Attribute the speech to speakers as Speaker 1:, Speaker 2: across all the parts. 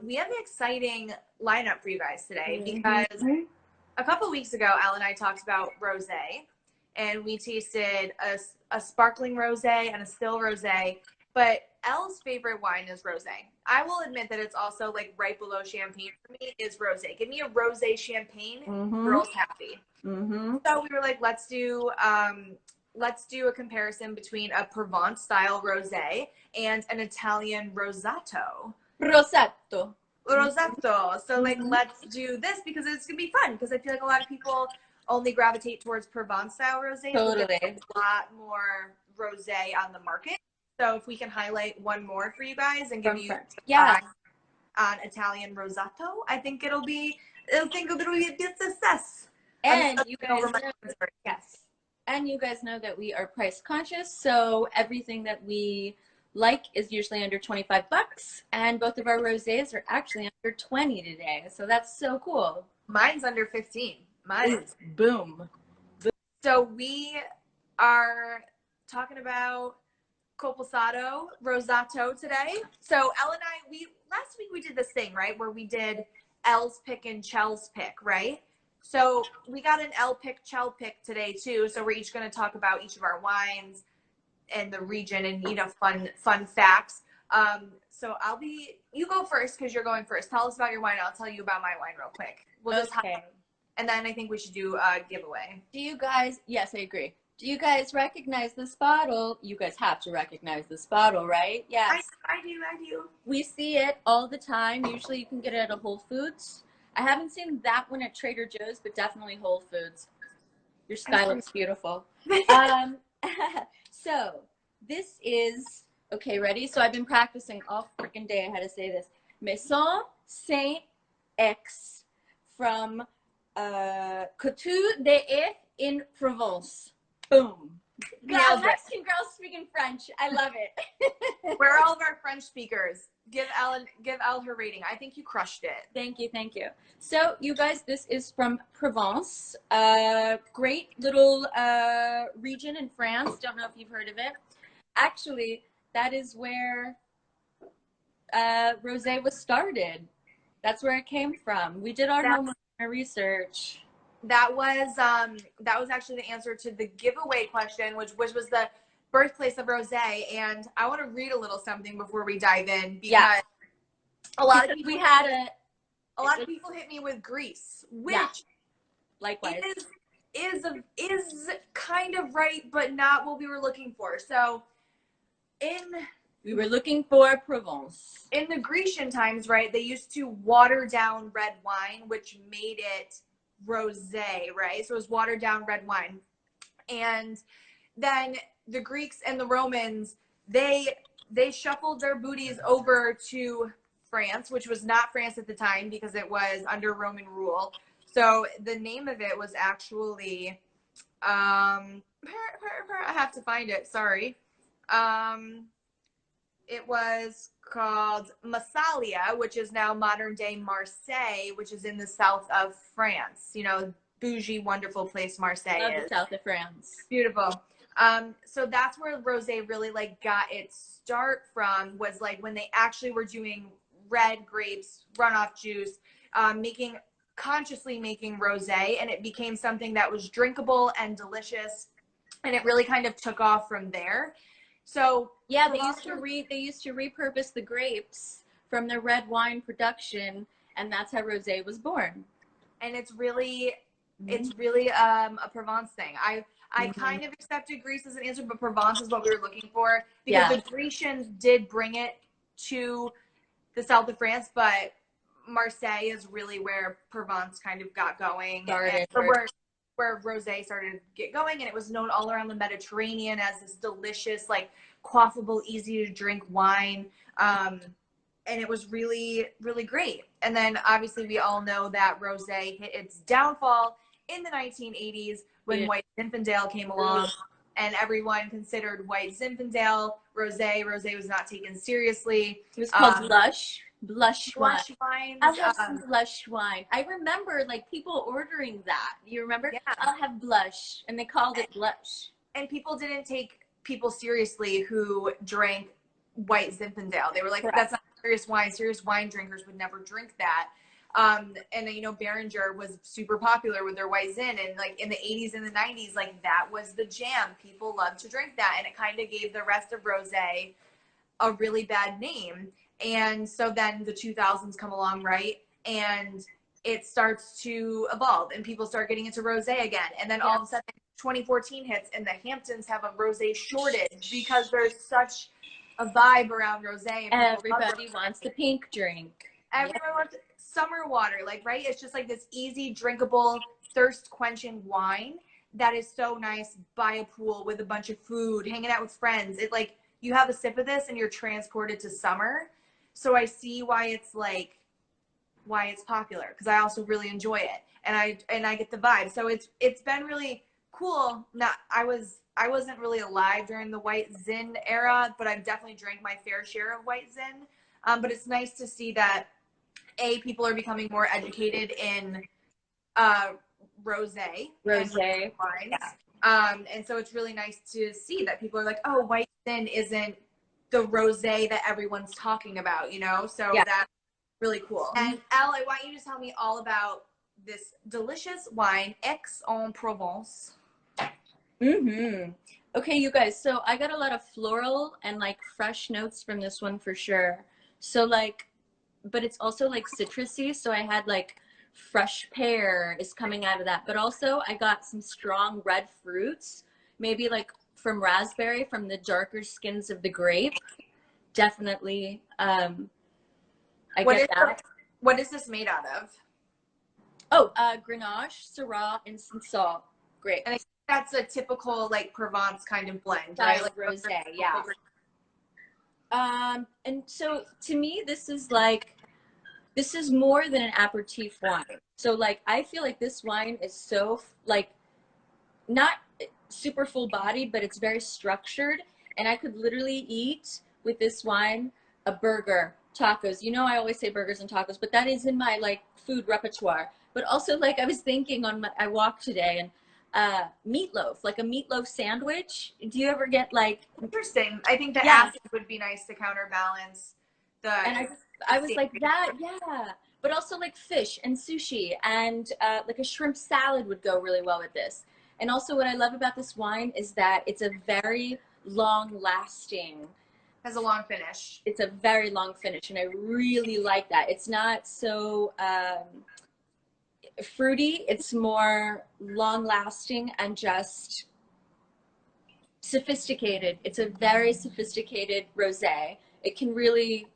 Speaker 1: We have an exciting lineup for you guys today because a couple weeks ago, Elle and I talked about rosé, and we tasted a sparkling rosé and a still rosé. But Elle's favorite wine is rosé. I will admit that it's also like right below champagne for me is rosé. Give me a rosé champagne, girl's happy. So we were like, let's do a comparison between a Provence style rosé and an Italian rosato.
Speaker 2: Rosato.
Speaker 1: So like, let's do this because it's gonna be fun. Because I feel like a lot of people only gravitate towards Provence style rosé.
Speaker 2: Totally.
Speaker 1: There's a lot more rosé on the market. So if we can highlight one more for you guys and give you on Italian rosato, I think it'll be a good success.
Speaker 2: And you guys know, and you guys know that we are price conscious, so everything that we like is usually under $25, and both of our rosés are actually under 20 today. So that's so cool.
Speaker 1: Mine's under 15. Mine's
Speaker 2: boom.
Speaker 1: So we are talking about Caposaldo rosato today. So Elle and I, last week we did this thing, right, where we did Elle's pick and Chel's pick, right? So we got an Elle pick, Chel pick today too. So we're each going to talk about each of our wines and the region and, you know, fun facts. So you go first because you're going first. Tell us about your wine. I'll tell you about my wine real quick. And then I think we should do a giveaway.
Speaker 2: Do you guys, yes, I agree. Do you guys recognize this bottle? You guys have to recognize this bottle, right? Yes.
Speaker 1: I do.
Speaker 2: We see it all the time. Usually you can get it at a Whole Foods. I haven't seen that one at Trader Joe's, but definitely Whole Foods. Your sky looks beautiful. So this is, okay, ready? So I've been practicing all freaking day how to say this. Maison Saint-X from Couture d'Aix in Provence. Boom. Girl, Mexican girls speaking French. I love it.
Speaker 1: Where are all of our French speakers? Give Elle her rating. I think you crushed it.
Speaker 2: Thank you. So you guys, this is from Provence. Great little region in France. Don't know if you've heard of it. Actually, that is where rosé was started. That's where it came from. We did our homework and research.
Speaker 1: That was actually the answer to the giveaway question, which was the birthplace of rosé. And I want to read a little something before we dive in because a lot of people hit me with Greece, which
Speaker 2: likewise
Speaker 1: is kind of right, but not what we were looking for. So
Speaker 2: we were looking for Provence.
Speaker 1: In the Grecian times, right, they used to water down red wine, which made it rosé, right? So it was watered down red wine. And then the Greeks and the Romans, they shuffled their booties over to France, which was not France at the time because it was under Roman rule. So the name of it was actually I have to find it, sorry. It was called Massalia, which is now modern day Marseille, which is in the south of France. You know, bougie, wonderful place Marseille is.
Speaker 2: The south of France.
Speaker 1: Beautiful. So that's where rosé really like got its start from, was like when they actually were doing red grapes, runoff juice, consciously making rosé, and it became something that was drinkable and delicious, and it really kind of took off from there. So
Speaker 2: yeah, they used to repurpose the grapes from the red wine production, and that's how rosé was born.
Speaker 1: And it's really a Provence thing. I kind of accepted Greece as an answer, but Provence is what we were looking for because the Grecians did bring it to the south of France, but Marseille is really where Provence kind of got going. Where rosé started to get going, and it was known all around the Mediterranean as this delicious, like, quaffable, easy to drink wine. And it was really, really great. And then obviously we all know that rosé hit its downfall in the 1980s when White Zinfandel came along, and everyone considered White Zinfandel rosé. Rosé was not taken seriously.
Speaker 2: It was called blush
Speaker 1: wine.
Speaker 2: I'll have some blush wine. I remember like people ordering that. You remember?
Speaker 1: Yeah.
Speaker 2: I'll have blush, and they called it blush.
Speaker 1: And people didn't take people seriously who drank White Zinfandel. They were like, that's not serious wine. Serious wine drinkers would never drink that. And you know, Behringer was super popular with their white zin, and like in the 80s and the 90s, like that was the jam. People loved to drink that, and it kind of gave the rest of rosé a really bad name. And so then the 2000s come along, right? And it starts to evolve, and people start getting into rosé again. And then all of a sudden 2014 hits, and the Hamptons have a rosé shortage because there's such a vibe around rosé.
Speaker 2: Everybody wants the pink drink.
Speaker 1: Everyone wants summer water, like, right? It's just like this easy, drinkable, thirst-quenching wine that is so nice by a pool with a bunch of food, hanging out with friends. It like, you have a sip of this and you're transported to summer. So I see why it's like, why it's popular, because I also really enjoy it, and I get the vibe. So it's been really cool. I wasn't really alive during the white zin era, but I've definitely drank my fair share of white zin. But it's nice to see that people are becoming more educated in rosé wines. Yeah. And so it's really nice to see that people are like, oh, white zin isn't the rosé that everyone's talking about, you know? So that's really cool. And Elle, I want you to tell me all about this delicious wine, Aix-en-Provence.
Speaker 2: Okay, you guys, so I got a lot of floral and like fresh notes from this one for sure. So like, but it's also like citrusy. So I had like fresh pear is coming out of that, but also I got some strong red fruits, maybe like from raspberry, from the darker skins of the grape. Definitely.
Speaker 1: What is this made out of?
Speaker 2: Oh, Grenache, Syrah, and Cinsault. Great.
Speaker 1: And I think that's a typical like Provence kind of blend,
Speaker 2: right?
Speaker 1: Like
Speaker 2: rosé, yeah. And so to me, this is more than an aperitif wine. So like, I feel like this wine is so like, not super full bodied, but it's very structured. And I could literally eat with this wine a burger, tacos. You know, I always say burgers and tacos, but that is in my like food repertoire. But also, like, I was thinking I walked today, and meatloaf, like a meatloaf sandwich. Do you ever get like?
Speaker 1: Interesting. I think the acid would be nice to counterbalance the.
Speaker 2: And I was like that, yeah. But also like fish and sushi, and like a shrimp salad would go really well with this. And also, what I love about this wine is that it's a very long-lasting.
Speaker 1: Has a long finish.
Speaker 2: It's a very long finish, and I really like that. It's not so fruity. It's more long-lasting and just sophisticated. It's a very sophisticated rosé. It can really,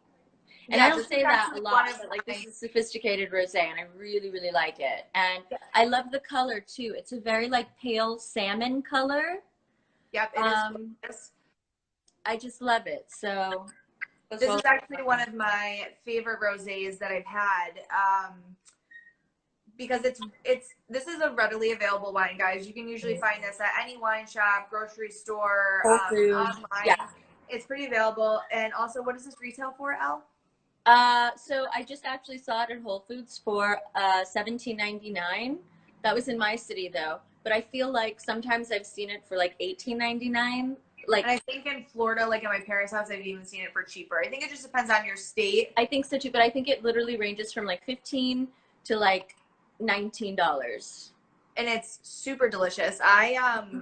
Speaker 2: and I don't say that a lot, but like this is sophisticated rosé, and I really, really like it. And I love the color too. It's a very like pale salmon color.
Speaker 1: Yep, it is.
Speaker 2: I just love it. So
Speaker 1: this is actually one of my favorite rosés that I've had. Because this is a readily available wine, guys. You can usually find this at any wine shop, grocery store, online. Yeah. It's pretty available. And also, what does this retail for, Elle?
Speaker 2: So I just actually saw it at Whole Foods for $17.99. That was in my city though. But I feel like sometimes I've seen it for like $18.99. Like,
Speaker 1: and I think in Florida, like at my parents' house, I've even seen it for cheaper. I think it just depends on your state.
Speaker 2: I think so too, but I think it literally ranges from like $15 to like $19.
Speaker 1: And it's super delicious. I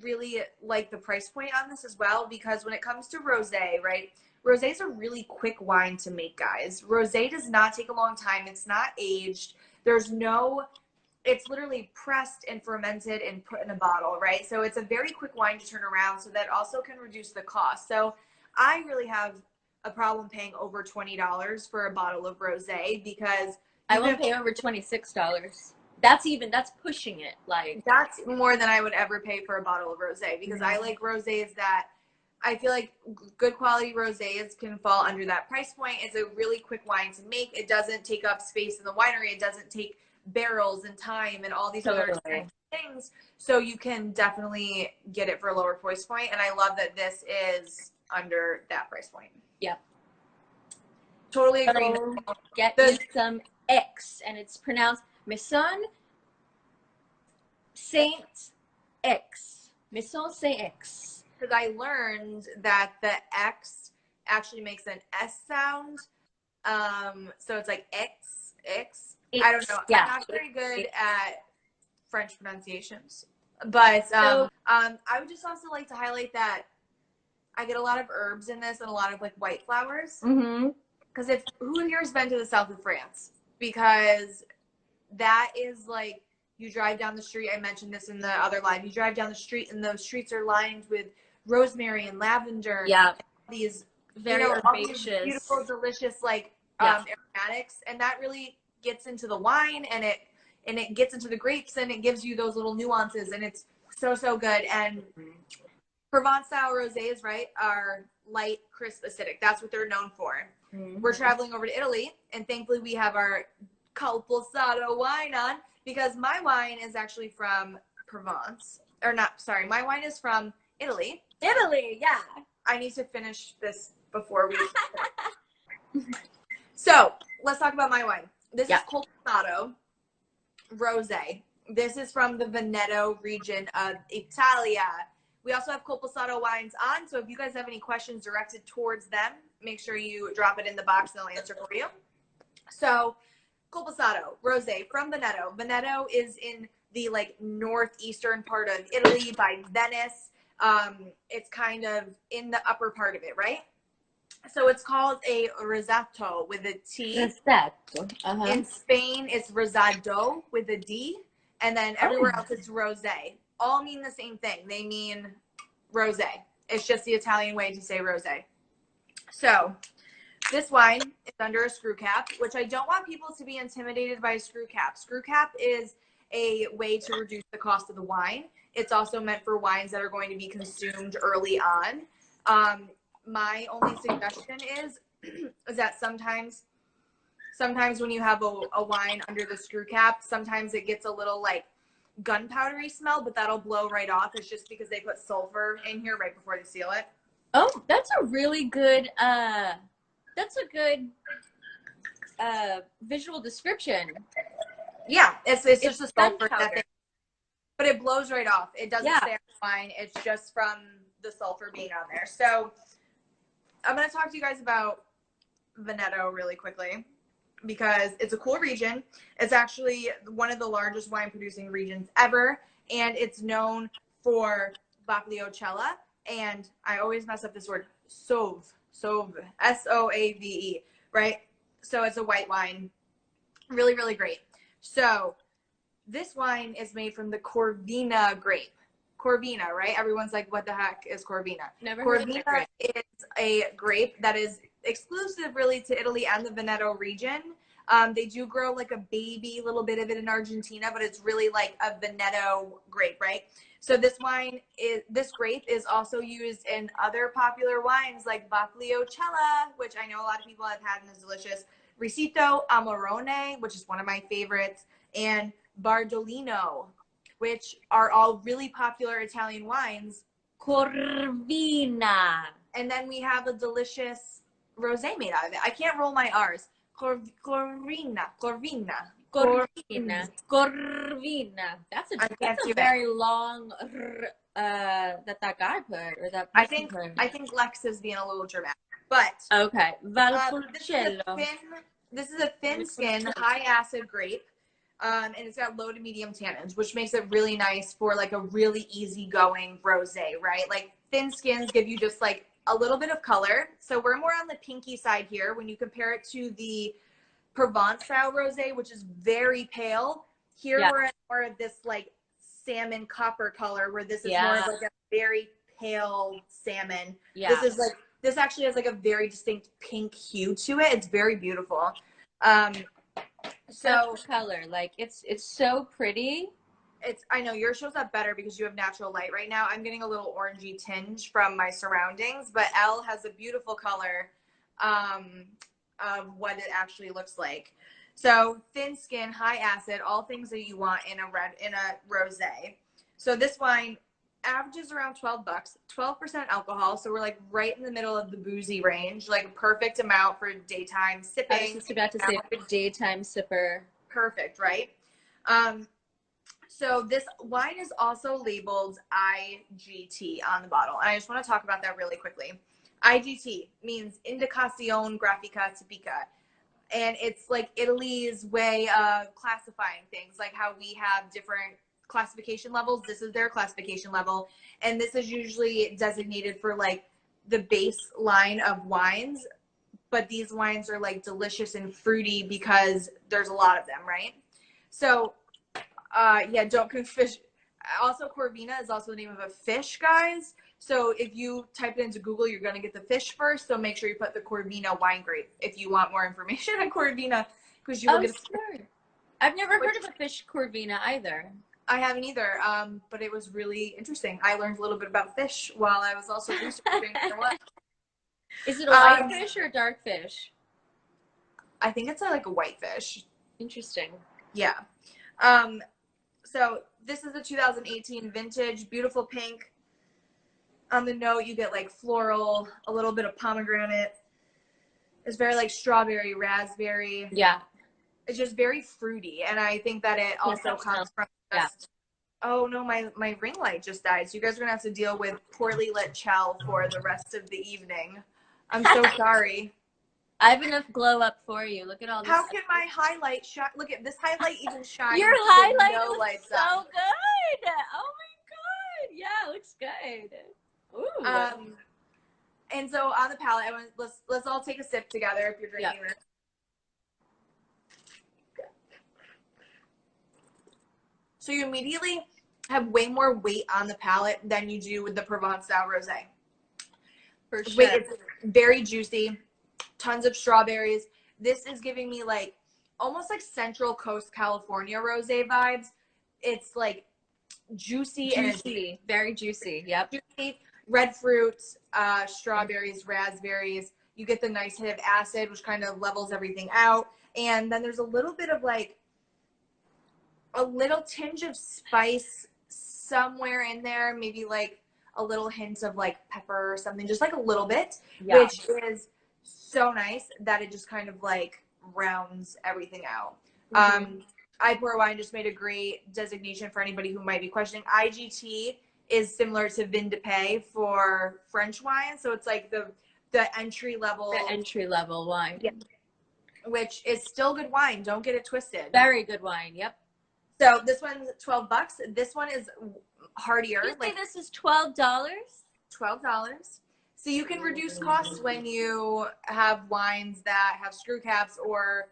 Speaker 1: really like the price point on this as well, because when it comes to rosé, right? Rosé is a really quick wine to make, guys. Rosé does not take a long time. It's not aged. It's literally pressed and fermented and put in a bottle, right? So it's a very quick wine to turn around, so that also can reduce the cost. So I really have a problem paying over $20 for a bottle of rosé, because
Speaker 2: I won't pay over $26. That's pushing it. Like,
Speaker 1: that's more than I would ever pay for a bottle of rosé, because I like rosés that I feel like good quality rosés can fall under that price point. It's a really quick wine to make. It doesn't take up space in the winery. It doesn't take barrels and time and all these other things. So you can definitely get it for a lower price point. And I love that this is under that price point.
Speaker 2: Yep.
Speaker 1: Totally agree.
Speaker 2: So get you some X, and it's pronounced Maison Saint X. Maison Saint X.
Speaker 1: Because I learned that the X actually makes an S sound. So it's like X. I don't know.
Speaker 2: Yeah.
Speaker 1: I'm not very good at French pronunciations. But I would just also like to highlight that I get a lot of herbs in this and a lot of like white flowers. Because who here has been to the south of France? Because that is like, you drive down the street. I mentioned this in the other live. You drive down the street and those streets are lined with rosemary and lavender.
Speaker 2: Yeah.
Speaker 1: These
Speaker 2: very herbaceous,
Speaker 1: beautiful, delicious like aromatics, and that really gets into the wine and it gets into the grapes and it gives you those little nuances, and it's so good. And Provençal rosés, right, are light, crisp, acidic. That's what they're known for. We're traveling over to Italy, and thankfully we have our Caposaldo wine on, because my wine is actually from Provence. Or not, sorry, my wine is from Italy.
Speaker 2: Italy, yeah.
Speaker 1: I need to finish this before we... So, let's talk about my wine. This is Caposaldo Rosé. This is from the Veneto region of Italia. We also have Caposaldo wines on, so if you guys have any questions directed towards them, make sure you drop it in the box and they'll answer for you. So, Caposaldo Rosé from Veneto. Veneto is in the like northeastern part of Italy by Venice. It's kind of in the upper part of it, right? So it's called a risotto with a T.
Speaker 2: Risotto.
Speaker 1: In Spain, it's rosado with a D, and then everywhere else it's rosé. All mean the same thing. They mean rosé. It's just the Italian way to say rosé. So this wine is under a screw cap, which I don't want people to be intimidated by a screw cap. Screw cap is a way to reduce the cost of the wine. It's also meant for wines that are going to be consumed early on. My only suggestion is that sometimes when you have a wine under the screw cap, sometimes it gets a little like gunpowdery smell, but that'll blow right off. It's just because they put sulfur in here right before they seal it.
Speaker 2: Oh, that's a really good visual description.
Speaker 1: Yeah, it's just a sulfur that but it blows right off. It doesn't stay on the wine. It's just from the sulfur being on there. So I'm going to talk to you guys about Veneto really quickly because it's a cool region. It's actually one of the largest wine producing regions ever, and it's known for Bacliocella, and I always mess up this word, Sauve, S-O-A-V-E, right? So it's a white wine. Really, really great. So this wine is made from the Corvina grape. Corvina, right? Everyone's like, what the heck is Corvina?
Speaker 2: Never heard of that grape.
Speaker 1: Is a grape that is exclusive really to Italy and the Veneto region. They do grow like a baby little bit of it in Argentina, but it's really like a Veneto grape, right? So this grape is also used in other popular wines like Bacliocella, which I know a lot of people have had and is delicious. Risito Amarone, which is one of my favorites, and Bardolino, which are all really popular Italian wines.
Speaker 2: Corvina.
Speaker 1: And then we have a delicious rosé made out of it. I can't roll my R's. Corvina.
Speaker 2: That's a very long that guy put, or that
Speaker 1: I think Lex is being a little dramatic. But
Speaker 2: okay.
Speaker 1: This is a thin skin, high acid grape. And it's got low to medium tannins, which makes it really nice for like a really easygoing rosé, right? Like thin skins give you just like a little bit of color. So we're more on the pinky side here when you compare it to the Provençal rosé, which is very pale. Here we're at more of this like salmon copper color, where this is more of like a very pale salmon. Yeah. This actually has like a very distinct pink hue to it. It's very beautiful.
Speaker 2: So color, like it's so pretty.
Speaker 1: I know yours shows up better because you have natural light right now. I'm getting a little orangey tinge from my surroundings, but Elle has a beautiful color of what it actually looks like. So thin skin, high acid, all things that you want in a rosé. So this wine averages around $12, 12% alcohol. So we're like right in the middle of the boozy range, like a perfect amount for daytime sipping.
Speaker 2: I was just about to say for daytime sipper.
Speaker 1: Perfect, right? So this wine is also labeled IGT on the bottle. And I just want to talk about that really quickly. IGT means Indicazione Grafica Tipica. And it's like Italy's way of classifying things, like how we have different classification levels. This is their classification level. And this is usually designated for like the baseline of wines. But these wines are like delicious and fruity because there's a lot of them, right? So, yeah, don't confuse. Also, Corvina is also the name of a fish, guys. So if you type it into Google, you're going to get the fish first. So make sure you put the Corvina wine grape if you want more information on Corvina, because you will get.
Speaker 2: Sure. I've never heard of a fish Corvina either.
Speaker 1: I haven't either, but it was really interesting. I learned a little bit about fish while I was also researching for what.
Speaker 2: Is it a white fish or a dark fish?
Speaker 1: I think it's like a white fish.
Speaker 2: Interesting.
Speaker 1: Yeah. So this is a 2018 vintage, beautiful pink. On the note, you get like floral, a little bit of pomegranate. It's very like strawberry, raspberry.
Speaker 2: Yeah.
Speaker 1: It's just very fruity. And I think that it also comes from just, oh no, my ring light just died. So you guys are going to have to deal with poorly lit Chel for the rest of the evening. I'm so sorry.
Speaker 2: I have enough glow up for you. Look at all this.
Speaker 1: How can my highlight shine? Look at this highlight even shines.
Speaker 2: Your highlight
Speaker 1: no
Speaker 2: looks so good. Oh my god. Yeah, it looks good. Ooh.
Speaker 1: And so on the palette, let's all take a sip together if you're drinking this. So you immediately have way more weight on the palette than you do with the Provence style rosé.
Speaker 2: For sure.
Speaker 1: It's very juicy, tons of strawberries. This is giving me like almost like Central Coast California rosé vibes. It's like juicy and
Speaker 2: very juicy. Yep.
Speaker 1: Juicy. Red fruits, strawberries, raspberries. You get the nice hit of acid, which kind of levels everything out. And then there's a little bit of like a little tinge of spice somewhere in there, maybe like a little hint of like pepper or something, just like a little bit, which is so nice that it just kind of like rounds everything out. I Pour Wine just made a great designation for anybody who might be questioning. IGT is similar to Vin de Paix for French wine. So it's like the entry level.
Speaker 2: The entry level wine.
Speaker 1: Yeah. Which is still good wine. Don't get it twisted.
Speaker 2: Very good wine. Yep.
Speaker 1: So this one's $12. This one is heartier.
Speaker 2: You say this is $12?
Speaker 1: $12. So you can reduce costs when you have wines that have screw caps or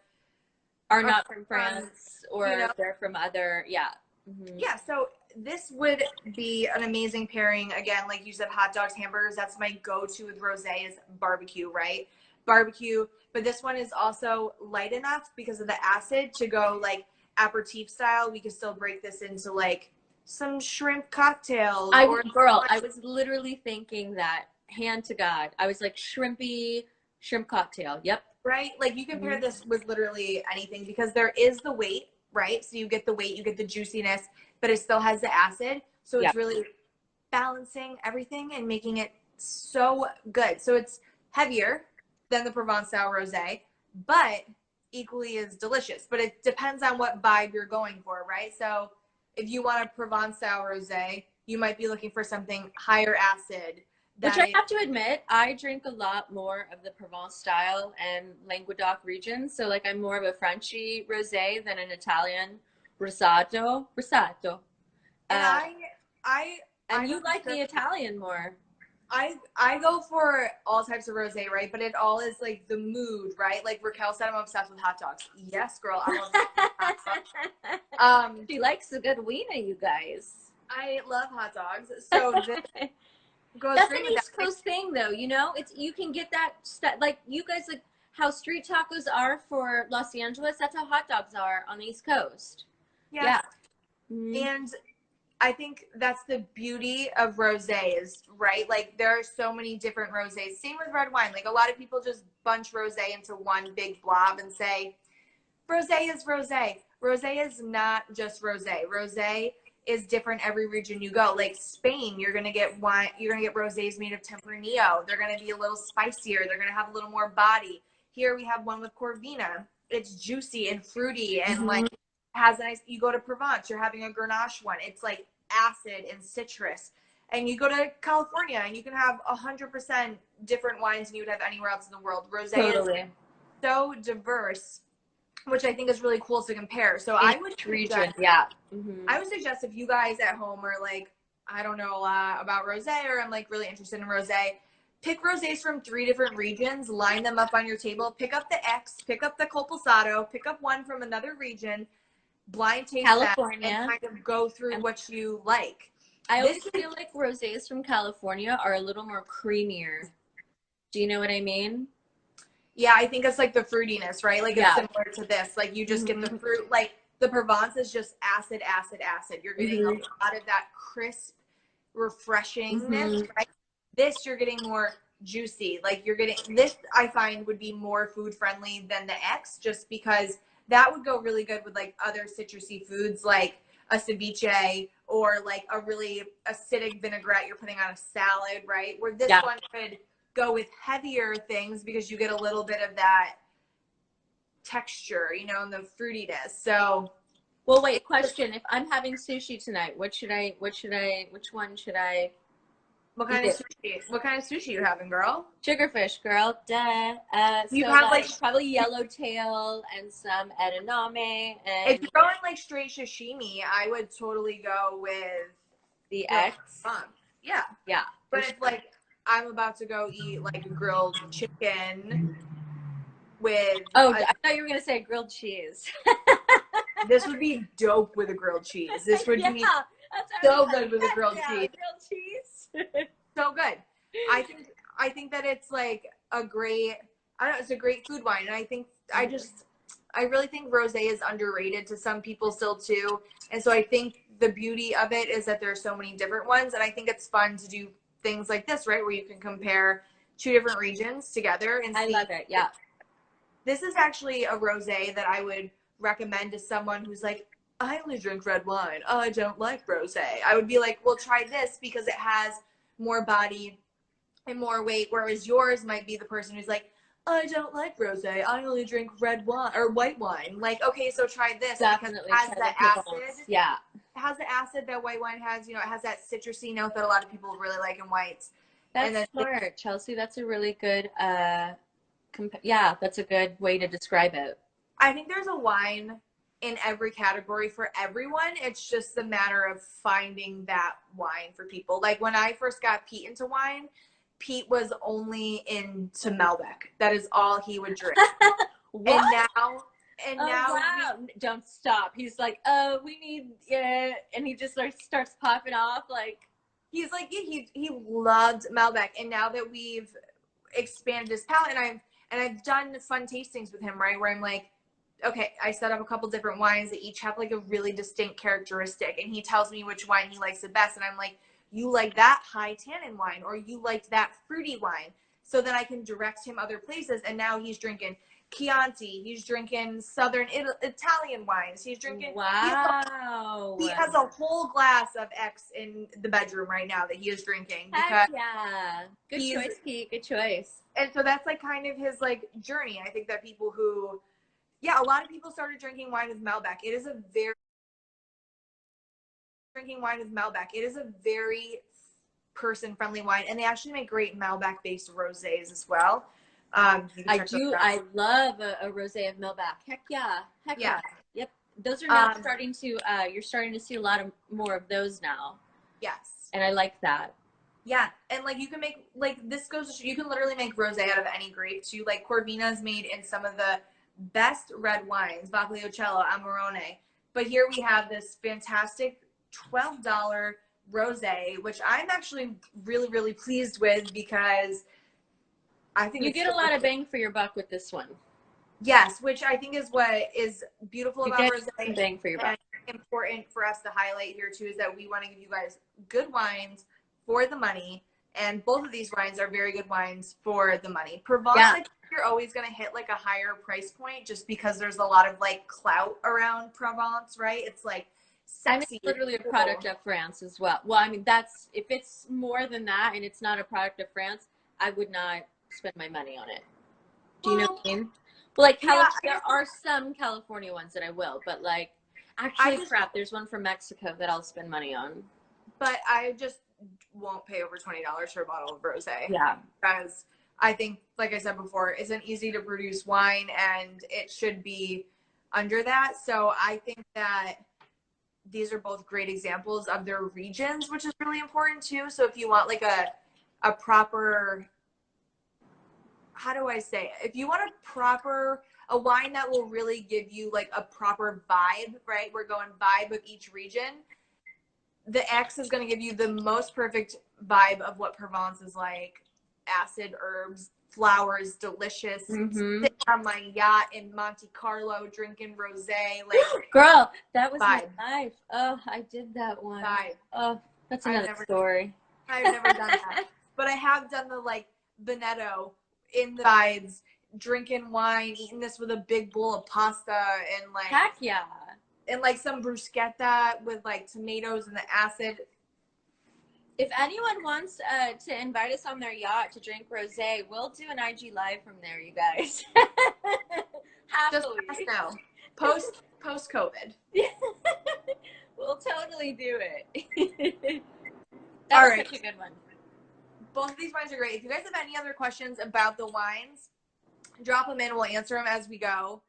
Speaker 2: are not from France or they're from other,
Speaker 1: Yeah, so this would be an amazing pairing. Again, like you said, hot dogs, hamburgers. That's my go-to with rosé is barbecue, right? Barbecue. But this one is also light enough because of the acid to go like aperitif style. We could still break this into like some shrimp cocktails.
Speaker 2: I was literally thinking that, hand to God. I was like shrimpy shrimp cocktail. Yep.
Speaker 1: Right? Like you can pair this with literally anything because there is the weight, right? So you get the weight, you get the juiciness, but it still has the acid. So it's really balancing everything and making it so good. So it's heavier than the Provence style rosé, but equally as delicious. But it depends on what vibe you're going for, right? So if you want a Provence style rosé, you might be looking for something higher acid.
Speaker 2: Which I have to admit, I drink a lot more of the Provence style and Languedoc region. So like I'm more of a Frenchy rosé than an Italian rosato.
Speaker 1: And
Speaker 2: and you like the Italian more.
Speaker 1: I go for all types of rosé, right? But it all is like the mood, right? Like Raquel said, I'm obsessed with hot dogs. Yes, girl, I'm obsessed with hot dogs.
Speaker 2: She likes a good wiener, you guys.
Speaker 1: I love hot dogs. So this
Speaker 2: that's an East Coast thing, though. You know, it's you can get that like you guys like how street tacos are for Los Angeles. That's how hot dogs are on the East Coast.
Speaker 1: Yeah. And I think that's the beauty of rosés, right? Like there are so many different rosés. Same with red wine. Like a lot of people just bunch rosé into one big blob and say, rosé is rosé. Rosé is not just rosé. Rosé is different every region you go. Like Spain, you're gonna get wine, you're gonna get rosés made of Tempranillo. They're gonna be a little spicier. They're gonna have a little more body. Here we have one with Corvina. It's juicy and fruity and like has a nice. You go to Provence, you're having a Grenache one. It's like acid and citrus. And you go to California and you can have 100% different wines than you would have anywhere else in the world. Rosé is so diverse, which I think is really cool to compare. So I would suggest, I would suggest if you guys at home are like, I don't know about rosé, or I'm like really interested in rosé, pick rosés from 3 different regions, line them up on your table, pick up the X, pick up the Caposaldo, pick up one from another region, blind taste
Speaker 2: California,
Speaker 1: that, and kind of go through what you like.
Speaker 2: I always feel like rosés from California are a little more creamier. Do you know what I mean?
Speaker 1: Yeah, I think it's like the fruitiness, right? Like it's similar to this. Like you just get the fruit. Like the Provence is just acid, acid, acid. You're getting a lot of that crisp refreshingness, right? This you're getting more juicy. Like you're getting this, I find, would be more food friendly than the X, just because that would go really good with like other citrusy foods like a ceviche or like a really acidic vinaigrette you're putting on a salad, right? Where this one could go with heavier things because you get a little bit of that texture, you know, and the fruitiness. So,
Speaker 2: well, wait, question. If I'm having sushi tonight, which one should I
Speaker 1: What kind of sushi? What kind of sushi you having, girl?
Speaker 2: Sugarfish, girl. Duh.
Speaker 1: You
Speaker 2: so
Speaker 1: have like
Speaker 2: probably yellowtail and some edamame. And
Speaker 1: if you're going like straight sashimi, I would totally go with
Speaker 2: the X.
Speaker 1: Yeah.
Speaker 2: Yeah.
Speaker 1: But if like I'm about to go eat like a grilled chicken with
Speaker 2: I thought you were gonna say grilled cheese.
Speaker 1: This would be dope with a grilled cheese. This would be so good with a grilled cheese.
Speaker 2: Grilled cheese.
Speaker 1: So good. I think that it's like a great, I don't know, it's a great food wine. And I really think rosé is underrated to some people still too. And so I think the beauty of it is that there's so many different ones. And I think it's fun to do things like this, right? Where you can compare 2 different regions together and see.
Speaker 2: I love it. Yeah.
Speaker 1: This is actually a rosé that I would recommend to someone who's like, I only drink red wine. Oh, I don't like rosé. I would be like, well, try this because it has more body and more weight, whereas yours might be the person who's like, I don't like rosé. I only drink red wine or white wine. Like, okay, so try this because it has the acid.
Speaker 2: Yeah.
Speaker 1: It has the acid that white wine has. You know, it has that citrusy note that a lot of people really like in whites.
Speaker 2: That's smart, Chelsea. That's a really good, that's a good way to describe it.
Speaker 1: I think there's a wine in every category for everyone. It's just a matter of finding that wine for people. Like when I first got Pete into wine, Pete was only into Malbec. That is all he would drink.
Speaker 2: What?
Speaker 1: And now
Speaker 2: wow. Don't stop. He's like, we need, and he just like starts popping off. Like
Speaker 1: he's like, he loved Malbec. And now that we've expanded his palate, and I've done fun tastings with him, right? Where I'm like, okay, I set up a couple different wines that each have like a really distinct characteristic, and he tells me which wine he likes the best, and I'm like, you like that high tannin wine, or you liked that fruity wine, so then I can direct him other places. And now he's drinking Chianti, he's drinking Southern Italian wines, he's drinking,
Speaker 2: wow,
Speaker 1: he has a whole glass of X in the bedroom right now that he is drinking.
Speaker 2: Heck yeah, good choice, Pete, good choice.
Speaker 1: And so that's like kind of his like journey. I think that people who, a lot of people started drinking wine with Malbec. It is a very person-friendly wine, and they actually make great Malbec-based rosés as well.
Speaker 2: I love a rosé of Malbec. Heck yeah. Yep. Those are now starting to. You're starting to see a lot more of those now.
Speaker 1: Yes.
Speaker 2: And I like that.
Speaker 1: Yeah, and like you can make you can literally make rosé out of any grape too. Like Corvina is made in some of the best red wines, Bagliacello, Amarone. But here we have this fantastic $12 rosé, which I'm actually really, really pleased with because I think
Speaker 2: you get a lot of bang for your buck with this one.
Speaker 1: Yes, which I think is what is beautiful about rosé.
Speaker 2: Bang for your buck.
Speaker 1: Important for us to highlight here too is that we want to give you guys good wines for the money, and both of these wines are very good wines for the money. Provence, I think you're always going to hit like a higher price point just because there's a lot of like clout around Provence, right? It's like sexy.
Speaker 2: I mean, it's literally a product of France as well. Well, I mean, that's, if it's more than that and it's not a product of France, I would not spend my money on it. Do you know what I mean? Like, there are some California ones that I will, but like, actually, crap, there's one from Mexico that I'll spend money on.
Speaker 1: But won't pay over $20 for a bottle of rosé.
Speaker 2: Yeah.
Speaker 1: Because I think, like I said before, it's an easy to produce wine and it should be under that. So I think that these are both great examples of their regions, which is really important too. So if you want like a proper, how do I say it? If you want a wine that will really give you like a proper vibe, right? We're going vibe of each region. The AIX is going to give you the most perfect vibe of what Provence is like. Acid, herbs, flowers, delicious. Sitting on my yacht in Monte Carlo drinking rosé. Like,
Speaker 2: girl, that was my life. Oh, I did that one.
Speaker 1: Vibe.
Speaker 2: Oh, that's another story.
Speaker 1: I've never done that. But I have done the like Veneto in the vibes, drinking wine, eating this with a big bowl of pasta and like
Speaker 2: heck yeah.
Speaker 1: And like some bruschetta with like tomatoes and the acid.
Speaker 2: If anyone wants to invite us on their yacht to drink rosé, we'll do an IG live from there, you guys. Happily.
Speaker 1: Just now. Post COVID.
Speaker 2: We'll totally do it.
Speaker 1: All
Speaker 2: was
Speaker 1: right.
Speaker 2: Such a good one.
Speaker 1: Both of these wines are great. If you guys have any other questions about the wines, drop them in. We'll answer them as we go.